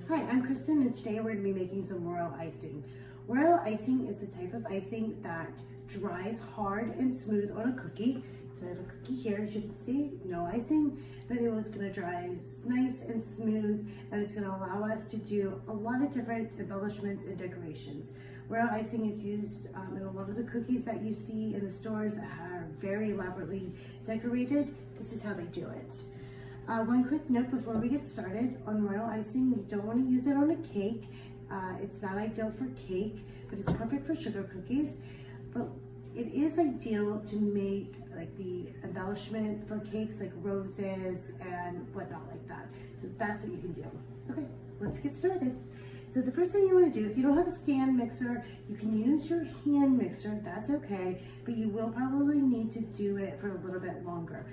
Hi, I'm Kristen, and today we're going to be making some royal icing. Royal icing is the type of icing that dries hard and smooth on a cookie. So I have a cookie here, as you can see, no icing, but it was going to dry nice and smooth, and it's going to allow us to do a lot of different embellishments and decorations. Royal icing is used in a lot of the cookies that you see in the stores that are very elaborately decorated. This is how they do it. One quick note before we get started on royal icing: you don't want to use it on a cake. It's not ideal for cake, but it's perfect for sugar cookies. But it is ideal to make like the embellishment for cakes, like roses and whatnot like that. So that's what you can do. Okay, let's get started. So the first thing you want to do, if you don't have a stand mixer, you can use your hand mixer, that's okay, but you will probably need to do it for a little bit longer.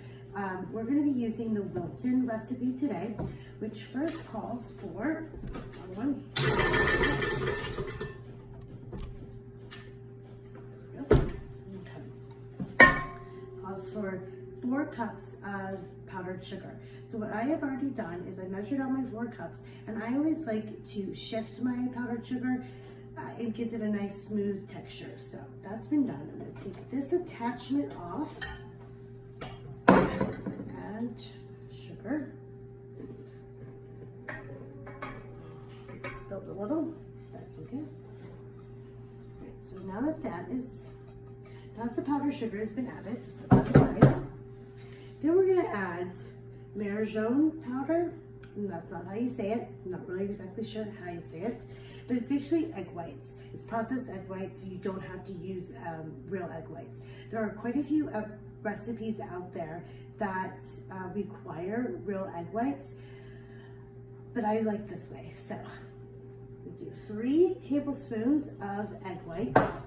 We're going to be using the Wilton recipe today, which first calls for, calls for 4 cups of powdered sugar. So what I have already done is I measured out my 4 cups, and I always like to shift my powdered sugar. It gives it a nice smooth texture. So that's been done. I'm going to take this attachment off. And sugar. Spilled a little. That's okay. Right, so now that the powdered sugar has been added, set that aside. Then we're going to add Marjoram powder. And that's not how you say it. I'm not really exactly sure how you say it, but it's basically egg whites. It's processed egg whites, so you don't have to use real egg whites. There are quite a few recipes out there that require real egg whites, but I like this way. So we do 3 tablespoons of egg whites,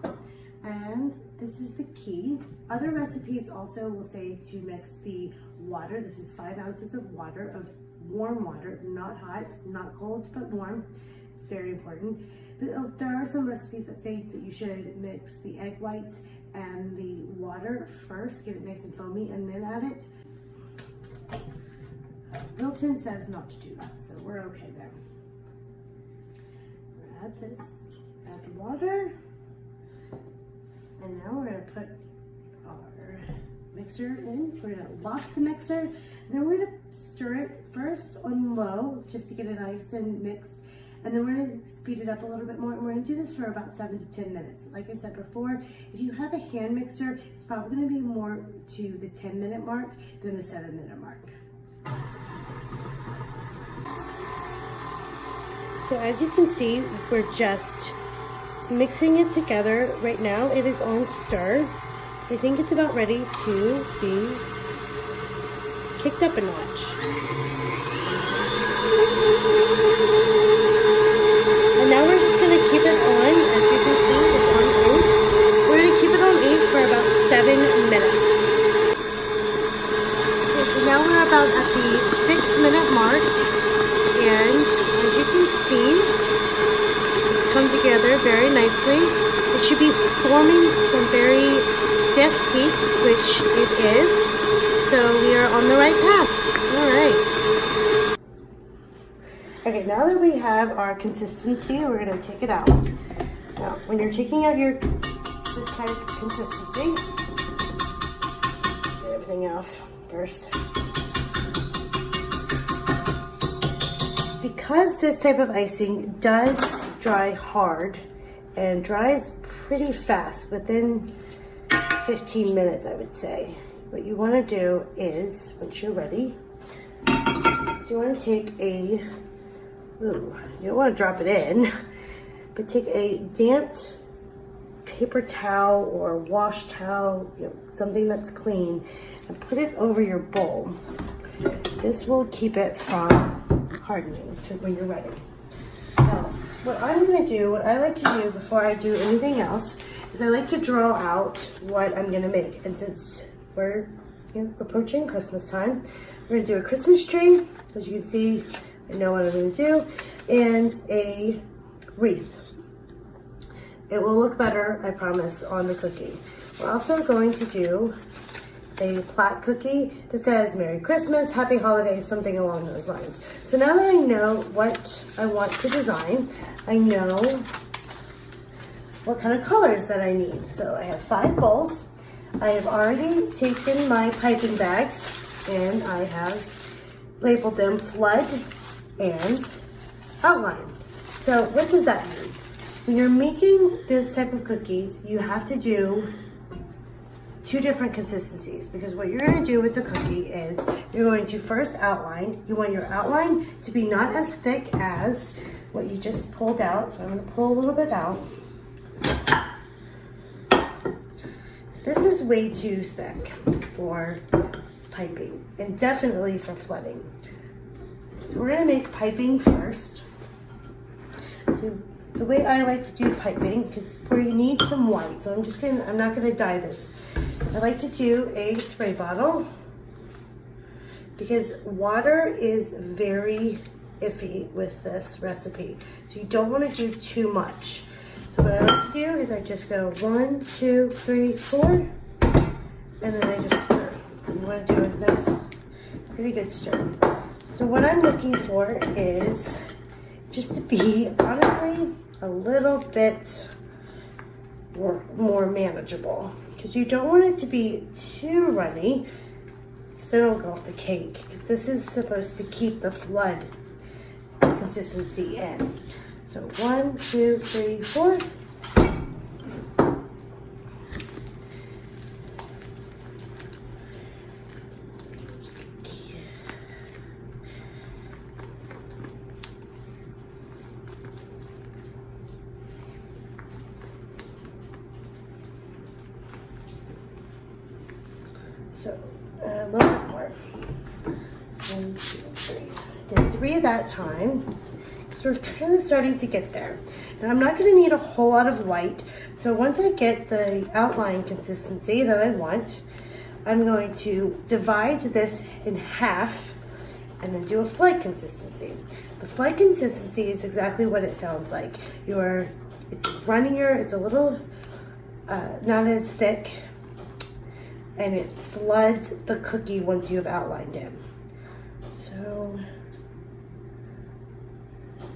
and this is the key. Other recipes also will say to mix the water. This is 5 ounces of water, of warm water, not hot, not cold, but warm. It's very important. But there are some recipes that say that you should mix the egg whites and the water first, get it nice and foamy, and then add it. Wilton says not to do that, so we're okay there. We'll add the water, and now we're gonna put our mixer in. We're gonna lock the mixer, and then we're gonna stir it first on low, just to get it nice and mixed. And then we're going to speed it up a little bit more, and we're going to do this for about 7 to 10 minutes. Like I said before, if you have a hand mixer, it's probably going to be more to the 10-minute mark than the 7-minute mark. So as you can see, we're just mixing it together. Right now it is on stir. I think it's about ready to be kicked up a notch. And now we're just going to keep it on, as you can see, it's on 8. We're going to keep it on 8 for about 7 minutes. Okay, so now we're about at the 6-minute mark, and as you can see, it's come together very nicely. It should be forming some very stiff peaks, which it is, so we are on the right path. All right. Okay, now that we have our consistency, we're going to take it out. Now, when you're taking out this kind of consistency, get everything off first. Because this type of icing does dry hard and dries pretty fast, within 15 minutes, I would say. What you want to do is, once you're ready, you want to take you don't want to drop it in, but take a damped paper towel or wash towel, something that's clean, and put it over your bowl. This will keep it from hardening to when you're ready. Now, what I'm going to do, what I like to do before I do anything else, is I like to draw out what I'm going to make. And since we're approaching Christmas time, we're going to do a Christmas tree, as you can see. I know what I'm going to do, and a wreath. It will look better, I promise, on the cookie. We're also going to do a plaque cookie that says Merry Christmas, Happy Holidays, something along those lines. So now that I know what I want to design, I know what kind of colors that I need. So I have 5 bowls. I have already taken my piping bags and I have labeled them flood and outline. So what does that mean? When you're making this type of cookies, you have to do 2 different consistencies, because what you're going to do with the cookie is you're going to first outline. You want your outline to be not as thick as what you just pulled out. So I'm going to pull a little bit out. This is way too thick for piping and definitely for flooding. So we're going to make piping first. So the way I like to do piping, because where you need some white, so I'm not gonna dye this. I like to do a spray bottle because water is very iffy with this recipe. So you don't want to do too much. So what I like to do is I just go 1, 2, 3, 4, and then I just stir. You want to do a nice, pretty good stir. So what I'm looking for is just to be, honestly, a little bit more manageable, because you don't want it to be too runny, because then it'll go off the cake, because this is supposed to keep the flood consistency in. So 1, 2, 3, 4. So a little bit more. 1, 2, 3. Did 3 that time. So we're kind of starting to get there. Now I'm not going to need a whole lot of white. So once I get the outline consistency that I want, I'm going to divide this in half and then do a flood consistency. The flood consistency is exactly what it sounds like. It's runnier, it's a little not as thick, and it floods the cookie once you've outlined it. So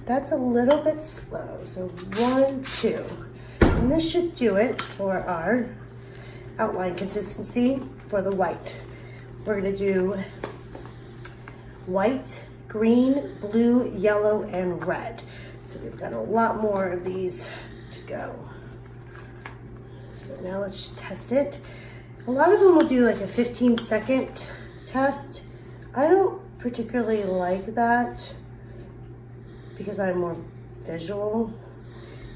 that's a little bit slow. So 1, 2. And this should do it for our outline consistency for the white. We're gonna do white, green, blue, yellow, and red. So we've got a lot more of these to go. So now let's test it. A lot of them will do like a 15-second test. I don't particularly like that because I'm more visual.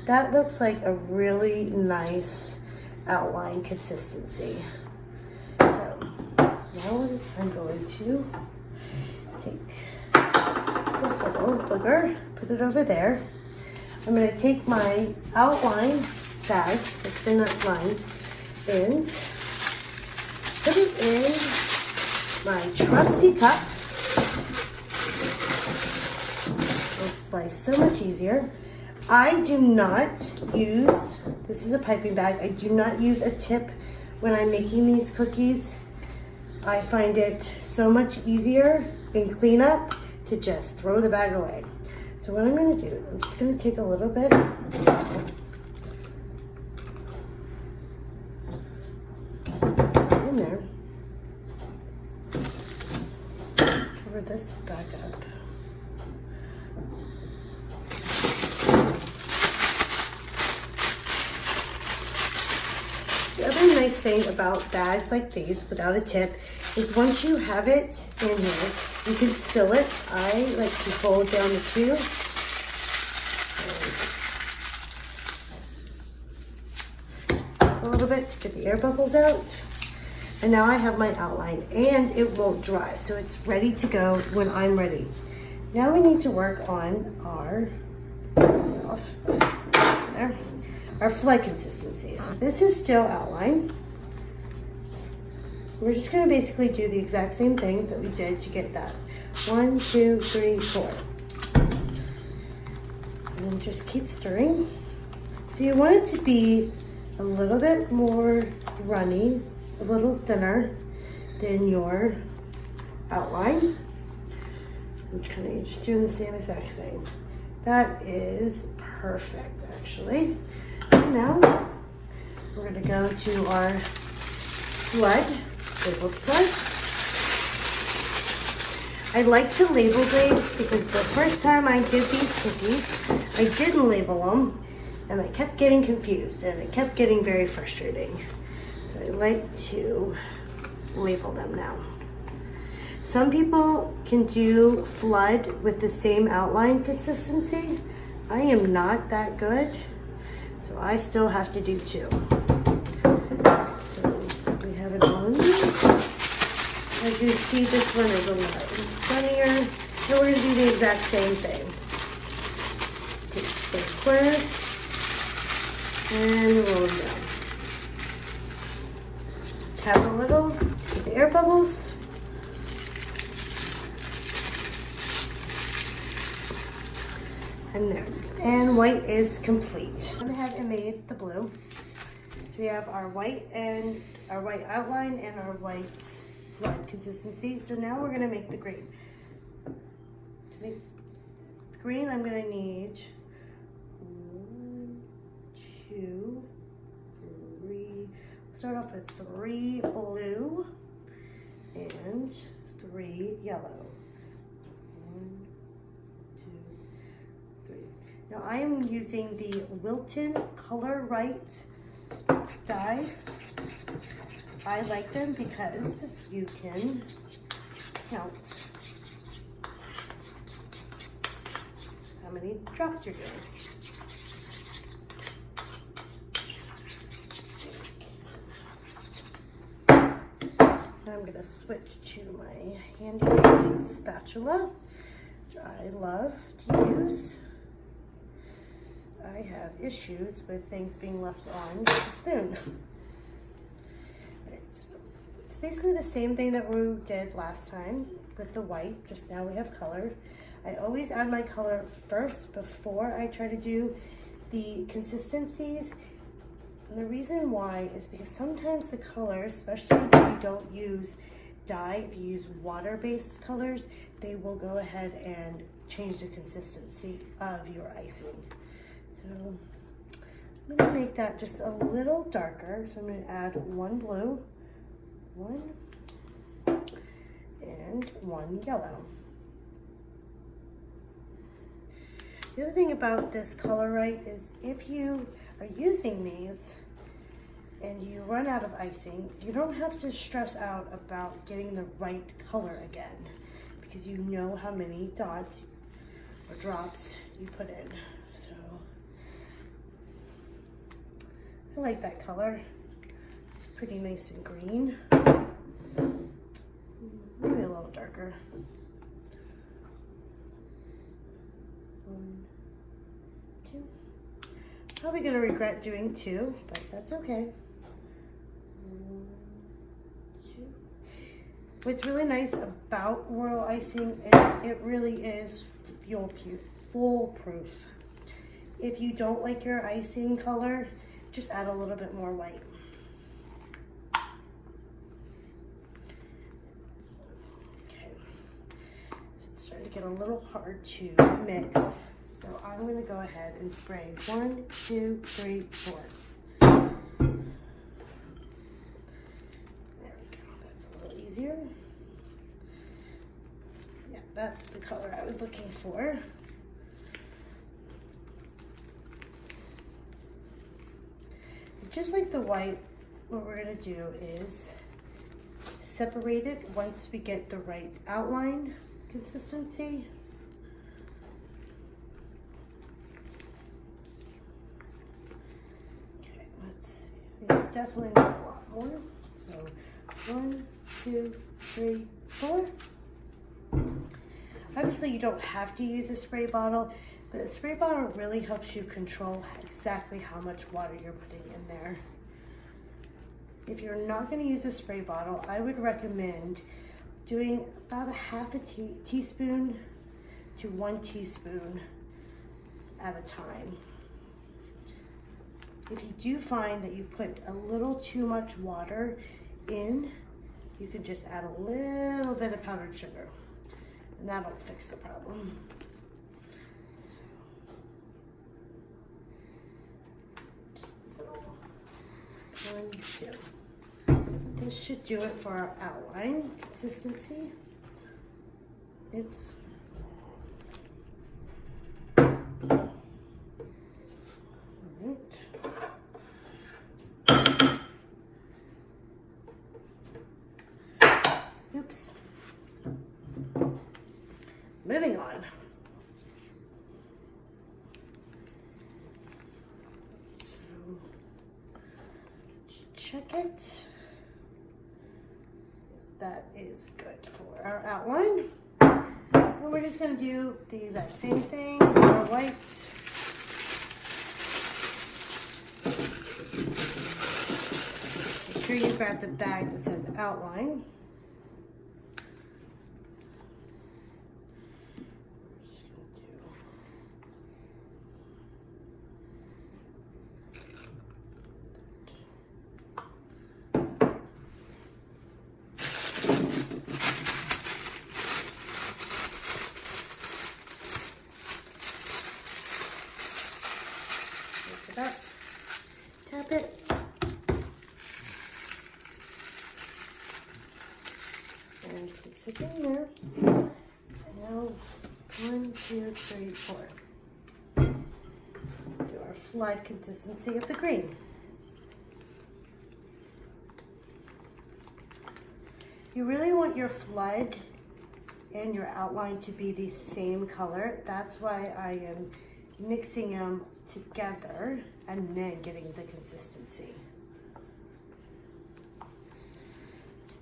That looks like a really nice outline consistency. So now I'm going to take this little booger, put it over there. I'm going to take my outline bag that's been outlined and put it in my trusty cup. Makes life so much easier. I do not use, this is a piping bag, I do not use a tip when I'm making these cookies. I find it so much easier in cleanup to just throw the bag away. So what I'm going to do is I'm just going to take a little bit in there, cover this back up. The other nice thing about bags like these without a tip is once you have it in here, you can seal it. I like to fold down the tube. A little bit to get the air bubbles out. And now I have my outline and it won't dry. So it's ready to go when I'm ready. Now we need to work on our, get this off, there. Our flood consistency. So this is still outline. We're just going to basically do the exact same thing that we did to get that. 1, 2, 3, 4. And then just keep stirring. So you want it to be a little bit more runny, a little thinner. than your outline. I'm kind of just doing the same exact thing. That is perfect, actually. And now we're gonna go to our flood, labeled flood. I like to label grades because the first time I did these cookies, I didn't label them and I kept getting confused and it kept getting very frustrating. So I like to label them now. Some people can do flood with the same outline consistency. I am not that good, so I still have to do two. So we have it all in there. As you see, this one is a lot funnier, and we're going to do the exact same thing. Take the square and roll them down. Tap a little with the air bubbles. And there. And white is complete. I went ahead and made the blue. So we have our white and our white outline and our white flood consistency. So now we're gonna make the green. To make the green, I'm gonna need 1, 2, 3. Start off with 3 blue and 3 yellow. 1, 2, 3. Now I am using the Wilton Color Right dyes. I like them because you can count how many drops you're doing. Now I'm going to switch to my handy dandy spatula, which I love to use. I have issues with things being left on the spoon. It's basically the same thing that we did last time with the white, just now we have colored. I always add my color first before I try to do the consistencies. And the reason why is because sometimes the color, especially if you don't use dye, if you use water-based colors, they will go ahead and change the consistency of your icing. So I'm gonna make that just a little darker. So I'm gonna add 1 blue, 1, and 1 yellow. The other thing about this Color Right is if you are using these and you run out of icing, you don't have to stress out about getting the right color again because you know how many dots or drops you put in. So I like that color. It's pretty nice and green. Maybe a little darker. 1, 2. Probably gonna regret doing 2, but that's okay. 1, 2. What's really nice about Royal Icing is it really is foolproof. If you don't like your icing color, just add a little bit more white. Okay, it's starting to get a little hard to mix, so I'm going to go ahead and spray 1, 2, 3, 4. There we go, that's a little easier. Yeah, that's the color I was looking for. Just like the white, what we're going to do is separate it once we get the right outline consistency. Okay, let's see. I think it definitely needs a lot more. So 1, 2, 3, 4. Obviously, you don't have to use a spray bottle, but the spray bottle really helps you control exactly how much water you're putting in there. If you're not going to use a spray bottle, I would recommend doing about a half a teaspoon to 1 teaspoon at a time. If you do find that you put a little too much water in you can just add a little bit of powdered sugar, and that'll fix the problem. Just a little, 1, 2. This should do it for our outline consistency. Oops. Oops. Moving on. So, check it. That is good for our outline. And we're just going to do the exact same thing with our white. Make sure you grab the bag that says outline. Tap it. And place it in there. Now, 1, 2, 3, 4. Do our flood consistency of the green. You really want your flood and your outline to be the same color. That's why I am mixing them together and then getting the consistency. I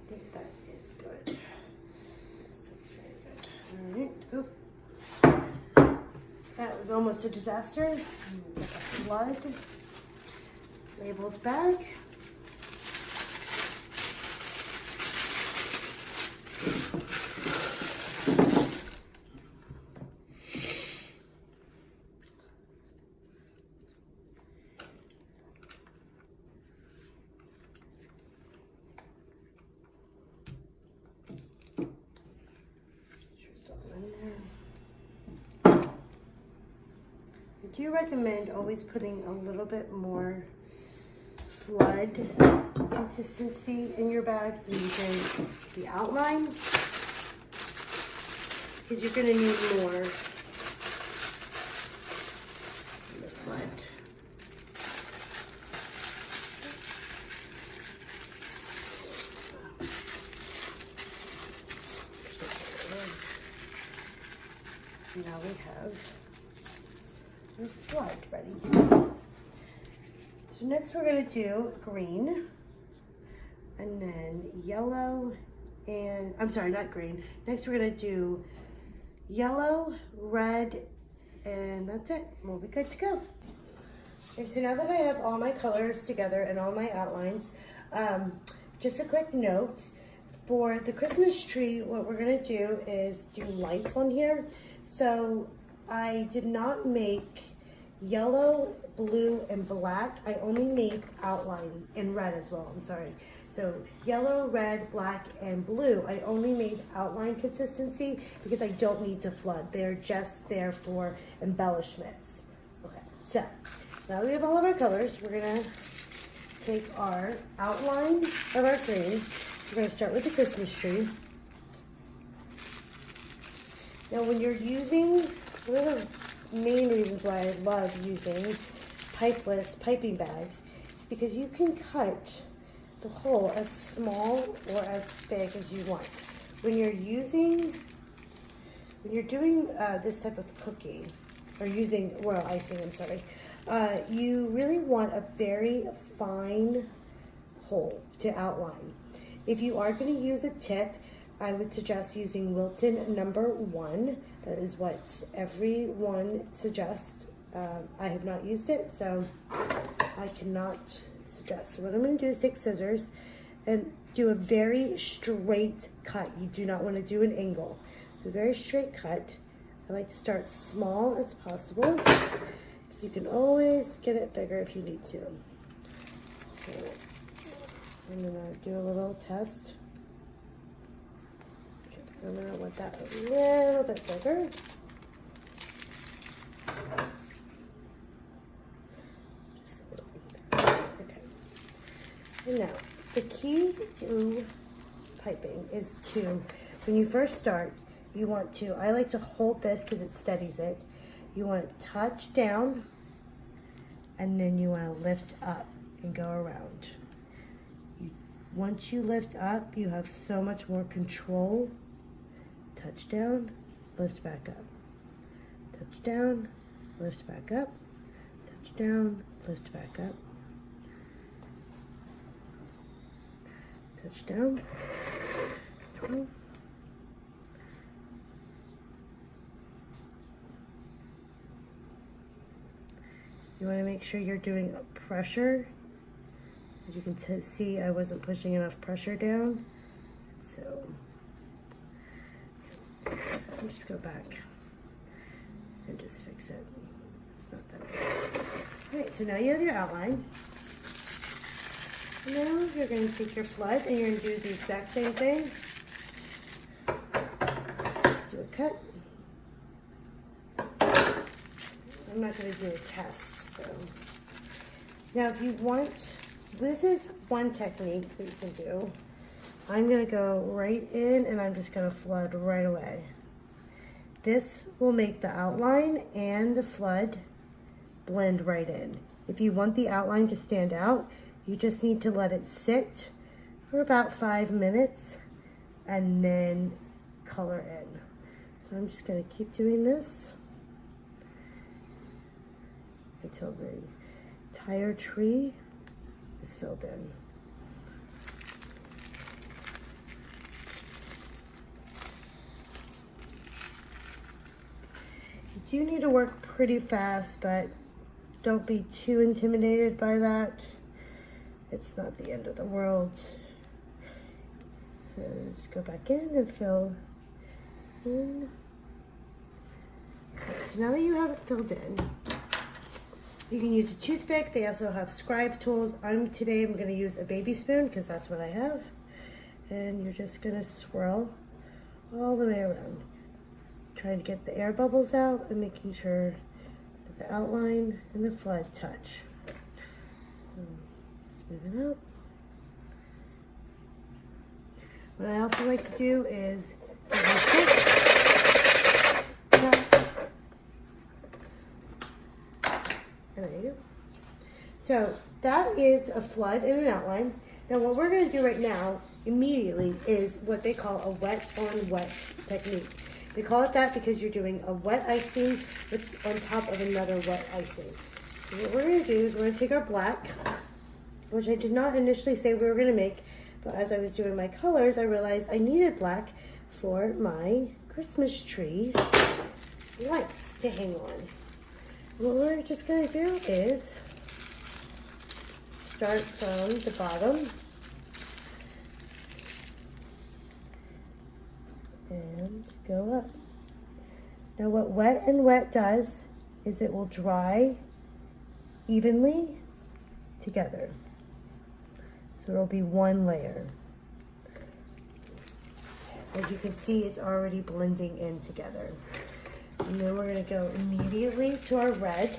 think that is good. Yes, that's very good. All right. Oop. That was almost a disaster. Get the flood labeled bag. I do recommend always putting a little bit more flood consistency in your bags than you do the outline, because you're going to need more in the flood. Now we have the flood ready to go. So next we're going to do green, and then yellow, and I'm sorry, not green. Next we're going to do yellow, red, and that's it. We'll be good to go. And so now that I have all my colors together and all my outlines, just a quick note. For the Christmas tree, what we're going to do is do lights on here. So I did not make yellow, blue, and black. I only made outline in red as well. I'm sorry. So yellow, red, black, and blue. I only made outline consistency because I don't need to flood. They're just there for embellishments. Okay, so now that we have all of our colors, we're gonna take our outline of our green. We're gonna start with the Christmas tree. Now when you're using, one of the main reasons why I love using piping bags is because you can cut the hole as small or as big as you want. When you're doing this type of cookie, or using Royal Icing, I'm sorry, you really want a very fine hole to outline. If you are going to use a tip, I would suggest using Wilton #1. That is what everyone suggests. I have not used it, so I cannot suggest. So what I'm going to do is take scissors and do a very straight cut. You do not want to do an angle. So a very straight cut. I like to start small as possible. You can always get it bigger if you need to. So I'm going to do a little test. I'm gonna want that a little bit bigger. Just a little bit. Okay. And now, the key to piping is to, when you first start, you want to, I like to hold this because it steadies it. You want to touch down, and then you want to lift up and go around. Once you lift up, you have so much more control. Touch down, lift back up. Touch down, lift back up. Touch down, lift back up. Touch down. You want to make sure you're doing a pressure. As you can see, I wasn't pushing enough pressure down. So, I'll just go back and just fix it. It's not that bad. All right, so now you have your outline. Now you're going to take your flood and you're going to do the exact same thing. Do a cut. I'm not going to do a test, so. Now if you want, this is one technique that you can do. I'm going to go right in and I'm just going to flood right away. This will make the outline and the flood blend right in. If you want the outline to stand out, you just need to let it sit for about 5 minutes and then color in. So I'm just going to keep doing this until the entire tree is filled in. You do need to work pretty fast, but don't be too intimidated by that. It's not the end of the world. So just go back in and fill in. Okay, so now that you have it filled in, you can use a toothpick. They also have scribe tools. Today I'm going to use a baby spoon because that's what I have. And you're just going to swirl all the way around, trying to get the air bubbles out and making sure that the outline and the flood touch. Smooth it out. What I also like to do is and there you go. So that is a flood and an outline. Now what we're going to do right now immediately is what they call a wet on wet technique. They call it that because you're doing a wet icing on top of another wet icing. So what we're going to do is we're going to take our black, which I did not initially say we were going to make, but as I was doing my colors, I realized I needed black for my Christmas tree lights to hang on. What we're just going to do is start from the bottom and go up. Now what wet and wet does is it will dry evenly together. So it'll be one layer. As you can see, it's already blending in together. And then we're going to go immediately to our red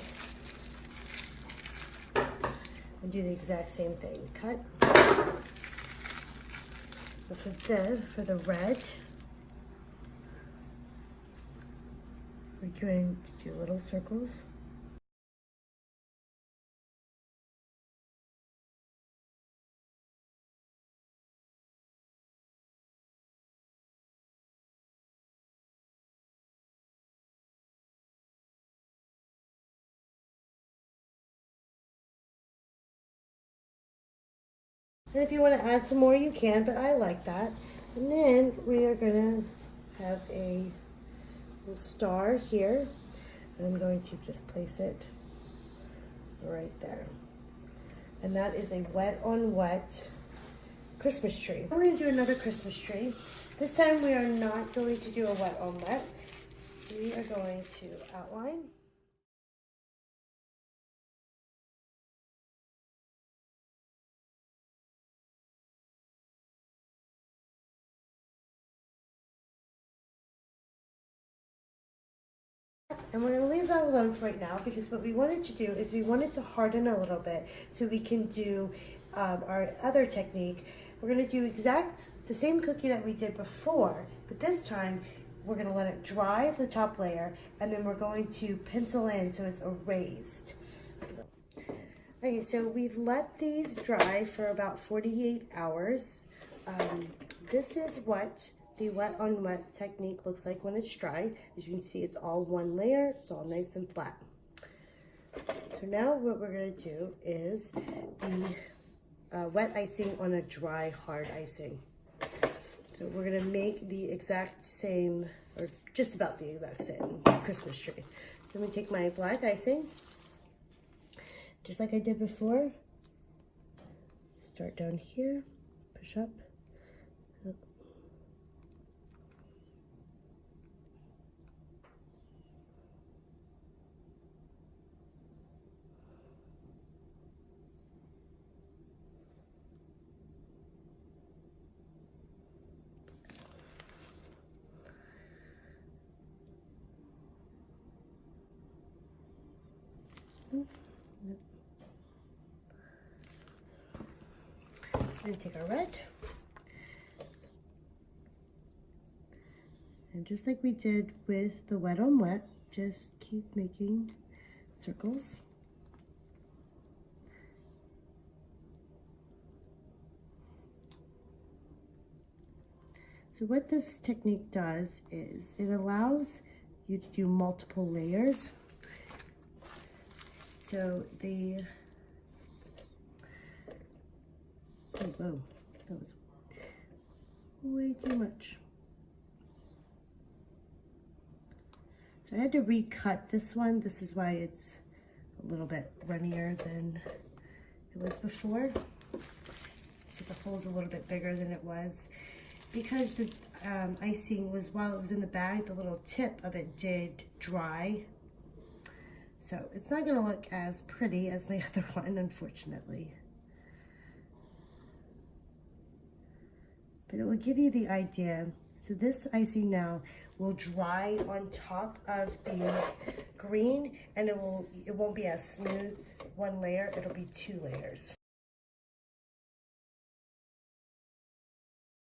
and do the exact same thing. Cut. But for the red, we're going to do little circles. And if you want to add some more, you can, but I like that. And then we are going to have a little star here. And I'm going to just place it right there. And that is a wet on wet Christmas tree. We're going to do another Christmas tree. This time we are not going to do a wet on wet. We are going to outline. And we're gonna leave that alone for right now because what we wanted to do is we wanted to harden a little bit so we can do our other technique. We're gonna do the same cookie that we did before, but this time we're gonna let it dry the top layer and then we're going to pencil in so it's erased. Okay, so we've let these dry for about 48 hours. This is what the wet on wet technique looks like when it's dry. As you can see, it's all one layer, it's all nice and flat. So now what we're gonna do is the wet icing on a dry hard icing. So we're gonna make the exact same, or just about the exact same Christmas tree. Let me take my black icing, just like I did before. Start down here, push up. And take our red. And just like we did with the wet on wet, just keep making circles. So what this technique does is it allows you to do multiple layers. So oh, whoa, that was way too much. So I had to recut this one. This is why it's a little bit runnier than it was before. So the hole's a little bit bigger than it was. Because the icing was, while it was in the bag, the little tip of it did dry. So it's not gonna look as pretty as my other one, unfortunately. But it will give you the idea. So this icing now will dry on top of the green, and it won't be as smooth one layer, it'll be two layers.